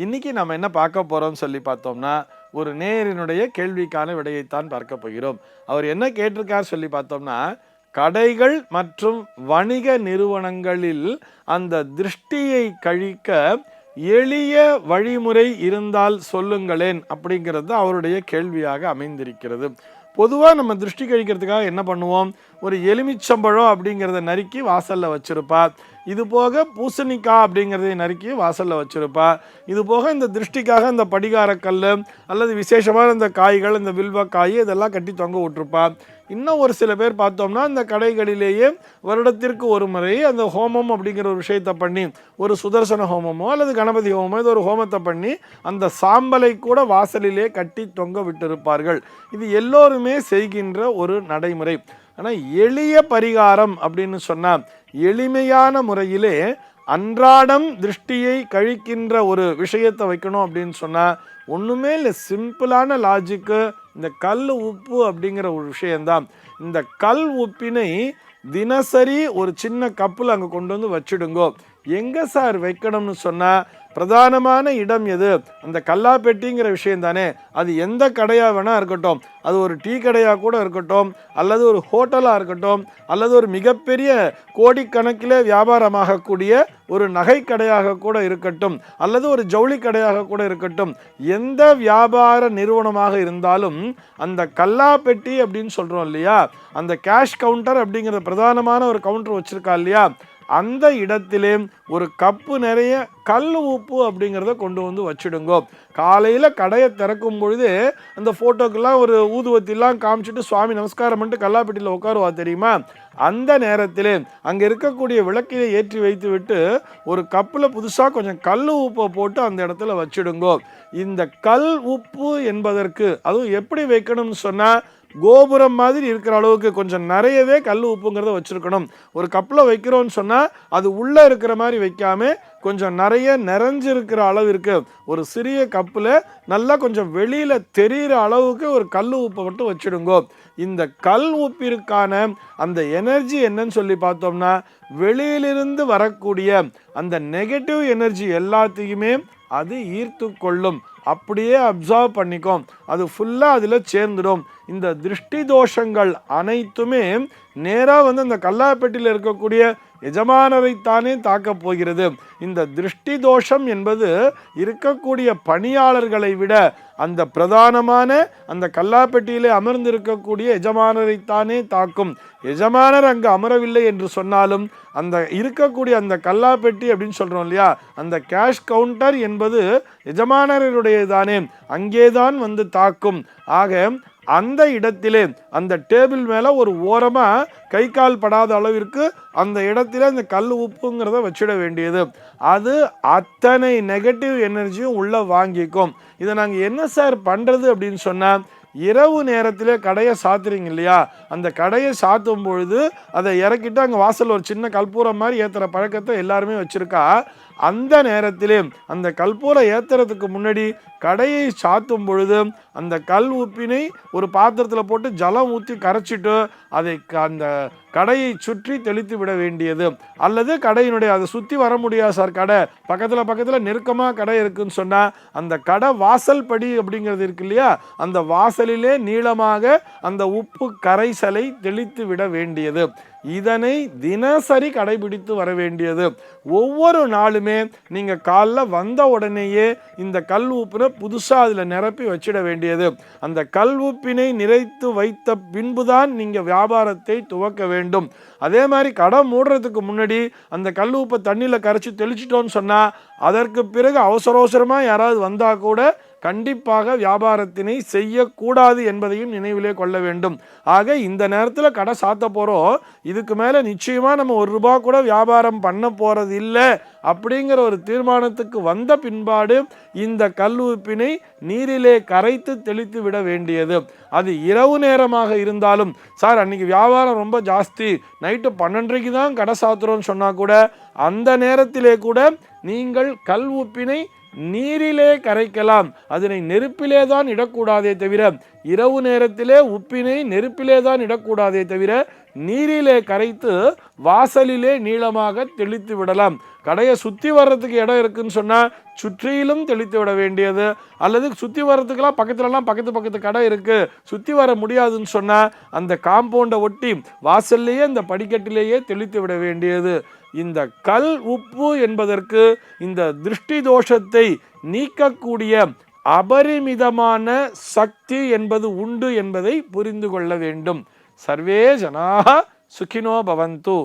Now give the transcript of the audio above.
இன்னைக்கு நம்ம என்ன பார்க்க போறோம்னு சொல்லி பார்த்தோம்னா, ஒரு நேயரினுடைய கேள்விக்கான விடையைத்தான் பார்க்க போகிறோம். அவர் என்ன கேட்டிருக்கார் சொல்லி பார்த்தோம்னா, கடைகள் மற்றும் வணிக நிறுவனங்களில் அந்த திருஷ்டியை கழிக்க எளிய வழிமுறை இருந்தால் சொல்லுங்களேன் அப்படிங்கிறது அவருடைய கேள்வியாக அமைந்திருக்கிறது. பொதுவாக நம்ம திருஷ்டி கழிக்கிறதுக்காக என்ன பண்ணுவோம், ஒரு எலுமிச்சம்பழம் அப்படிங்கிறத நறுக்கி வாசலில் வச்சுருப்பா, இது போக பூசணிக்காய் அப்படிங்கிறதையும் நறுக்கி வாசலில் வச்சுருப்பா, இது போக இந்த திருஷ்டிக்காக இந்த படிகாரக்கல் அல்லது விசேஷமான இந்த காய்கள், இந்த வில்வக்காய் இதெல்லாம் கட்டி தொங்க விட்டுருப்பா. இன்னும் ஒரு சில பேர் பார்த்தோம்னா இந்த கடைகளிலேயே வருடத்திற்கு ஒரு முறை அந்த ஹோமம் அப்படிங்கிற ஒரு விஷயத்தை பண்ணி, ஒரு சுதர்சன ஹோமமோ அல்லது கணபதி ஹோமமோ இது ஒரு ஹோமத்தை பண்ணி அந்த சாம்பலை கூட வாசலிலே கட்டி தொங்க விட்டிருப்பார்கள். இது எல்லோருமே செய்கின்ற ஒரு நடைமுறை. ஆனால் எளிய பரிகாரம் அப்படின்னு சொன்னால், எளிமையான முறையிலே அன்றாடம் திருஷ்டியை கழிக்கின்ற ஒரு விஷயத்தை வைக்கணும் அப்படின்னு சொன்னால் ஒன்றுமே இல்லை, சிம்பிளான லாஜிக்கு. இந்த கல் உப்பு அப்படிங்கிற ஒரு விஷயந்தான். இந்த கல் உப்பினை தினசரி ஒரு சின்ன கப்பில் அங்கே கொண்டு வந்து வச்சுடுங்கோ. எங்கே சார் வைக்கணும்னு சொன்னால், பிரதானமான இடம் எது, அந்த கல்லாப்பெட்டிங்கிற விஷயம் தானே. அது எந்த கடையாக வேணால் இருக்கட்டும், அது ஒரு டீ கடையாக கூட இருக்கட்டும், அல்லது ஒரு ஹோட்டலாக இருக்கட்டும், அல்லது ஒரு மிகப்பெரிய கோடிக்கணக்கில் வியாபாரமாகக்கூடிய ஒரு நகை கடையாக கூட இருக்கட்டும், அல்லது ஒரு ஜவுளி கடையாக கூட இருக்கட்டும், எந்த வியாபார நிறுவனமாக இருந்தாலும் அந்த கல்லாப்பெட்டி அப்படின்னு சொல்கிறோம் இல்லையா, அந்த கேஷ் கவுண்டர் அப்படிங்கிற பிரதானமான ஒரு கவுண்டர் வச்சுருக்கா இல்லையா, அந்த இடத்திலே ஒரு கப்பு நிறைய கல் உப்பு அப்படிங்கிறத கொண்டு வந்து வச்சுடுங்கோ. காலையில் கடையை திறக்கும் பொழுது அந்த ஃபோட்டோக்கெல்லாம் ஒரு ஊதுவத்திலாம் காமிச்சிட்டு சுவாமி நமஸ்காரம் பண்ணிட்டு கல்லாப்பெட்டியில் உட்காருவா தெரியுமா, அந்த நேரத்திலே அங்கே இருக்கக்கூடிய விளக்கையை ஏற்றி வைத்து விட்டு ஒரு கப்பில் புதுசாக கொஞ்சம் கல் உப்பை போட்டு அந்த இடத்துல வச்சுடுங்கோ. இந்த கல் உப்பு என்பதற்கு அதுவும் எப்படி வைக்கணும்னு சொன்னால், கோபுரம் மாதிரி இருக்கிற அளவுக்கு கொஞ்சம் நிறையவே கல் உப்புங்கிறத வச்சுருக்கணும். ஒரு கப்பில் வைக்கிறோன்னு சொன்னால் அது உள்ளே இருக்கிற மாதிரி வைக்காம கொஞ்சம் நிறைய நிறைஞ்சிருக்கிற அளவிற்கு ஒரு சிறிய கப்பில் நல்லா கொஞ்சம் வெளியில் தெரிகிற அளவுக்கு ஒரு கல் உப்பை மட்டும் வச்சுடுங்கோ. இந்த கல் உப்பிற்கான அந்த எனர்ஜி என்னன்னு சொல்லி பார்த்தோம்னா, வெளியிலிருந்து வரக்கூடிய அந்த நெகட்டிவ் எனர்ஜி எல்லாத்தையுமே அது ஈர்த்து கொள்ளும், அப்படியே அப்சர்வ் பண்ணிக்கும், அது ஃபுல்லாக அதில் சேர்ந்துடும். இந்த திருஷ்டி தோஷங்கள் அனைத்துமே நேராக வந்து அந்த கல்லாப்பெட்டியில் இருக்கக்கூடிய எஜமானரைத்தானே தாக்கப் போகிறது. இந்த திருஷ்டி தோஷம் என்பது இருக்கக்கூடிய பணியாளர்களை விட அந்த பிரதானமான அந்த கல்லாப்பெட்டியிலே அமர்ந்திருக்கக்கூடிய எஜமானரைத்தானே தாக்கும். எஜமானர் அங்கு அமரவில்லை என்று சொன்னாலும் அந்த இருக்கக்கூடிய அந்த கல்லாப்பெட்டி அப்படின்னு சொல்கிறோம் இல்லையா, அந்த கேஷ் கவுண்டர் என்பது எஜமானருடையதானே, அங்கேதான் வந்து தாக்கும். ஆக அந்த இடத்திலே அந்த டேபிள் மேலே ஒரு ஓரமாக கை கால் படாத அளவிற்கு அந்த இடத்துல அந்த கல் உப்புங்கிறத வச்சிட வேண்டியது. அது அத்தனை நெகட்டிவ் எனர்ஜியும் உள்ளே வாங்கிக்கும். இதை நாங்கள் என்ன சார் பண்ணுறது அப்படின்னு சொன்னால், இரவு நேரத்தில் கடையை சாத்துறீங்க இல்லையா, அந்த கடையை சாத்தும் பொழுது அதை இறக்கிட்டு அங்கே வாசல் ஒரு சின்ன கற்பூரம் மாதிரி ஏற்றுற பழக்கத்தை எல்லாருமே வச்சுருக்கா. அந்த நேரத்திலே அந்த கற்பூரம் ஏற்றுறதுக்கு முன்னாடி கடையை சாத்தும் பொழுது அந்த கல் உப்பினை ஒரு பாத்திரத்தில் போட்டு ஜலம் ஊற்றி கரைச்சிட்டு அதை அந்த கடையை சுற்றி தெளித்து விட வேண்டியது. அல்லது கடையினுடைய அதை சுற்றி வர முடியாது சார், கடை பக்கத்தில் நெருக்கமாக கடை இருக்குன்னு சொன்னால் அந்த கடை வாசல் படி அப்படிங்கிறது இருக்கு இல்லையா, அந்த வாசலிலே நீளமாக அந்த உப்பு கரைசலை தெளித்து விட வேண்டியது. இதனை தினசரி கடைபிடித்து வர வேண்டியது. ஒவ்வொரு நாளுமே நீங்கள் காலைல வந்த உடனேயே இந்த கல் உப்பினை புதுசாக அதில் நிரப்பி வச்சிட வேண்டியது. அந்த கல் உப்பினை நிறைத்து வைத்த பின்புதான் நீங்கள் வியாபாரத்தை துவக்க வேண்டும். அதே மாதிரி கடை மூடுறதுக்கு முன்னாடி அந்த கல் உப்பை தண்ணியில் கரைச்சி தெளிச்சிட்டோன்னு சொன்னால் அதற்கு பிறகு அவசரமாக யாராவது வந்தால் கூட கண்டிப்பாக வியாபாரத்தினை செய்யக்கூடாது என்பதையும் நினைவிலே கொள்ள வேண்டும். ஆக இந்த நேரத்தில் கடை சாத்த போகிறோம், இதுக்கு மேலே நிச்சயமாக நம்ம ₹1 கூட வியாபாரம் பண்ண போகிறது இல்லை அப்படிங்கிற ஒரு தீர்மானத்துக்கு வந்த பின்பாடு இந்த கல் உப்பினை நீரிலே கரைத்து தெளித்து விட வேண்டியது. அது இரவு நேரமாக இருந்தாலும், சார் அன்றைக்கி வியாபாரம் ரொம்ப ஜாஸ்தி, நைட்டு 12:30 தான் கடை சாத்துறோன்னு சொன்னால் கூட அந்த நேரத்திலே கூட நீங்கள் கல் உப்பினை நீரிலே கரைக்கலாம். அதனை நெருப்பிலே தான் இடக்கூடாதே தவிர இரவு நேரத்திலே உப்பினை நெருப்பிலே தான் இடக்கூடாதே தவிர நீரிலே கரைத்து வாசலிலே நீளமாக தெளித்து விடலாம். கடையை சுற்றி வர்றதுக்கு இடம் இருக்குன்னு சொன்னால் சுற்றிலும் தெளித்து விட வேண்டியது, அல்லது சுற்றி வர்றதுக்கெல்லாம் பக்கத்து கடை இருக்குது, சுற்றி வர முடியாதுன்னு சொன்னால் அந்த காம்பவுண்டை ஒட்டி வாசல்லையே அந்த படிக்கட்டிலேயே தெளித்து விட வேண்டியது. இந்த கல் உப்பு என்பதற்கு இந்த திருஷ்டி தோஷத்தை நீக்கக்கூடிய அபரிமிதமான சக்தி என்பது உண்டு என்பதை புரிந்து கொள்ள வேண்டும். சர்வே ஜனாः சுகினோ பவந்து.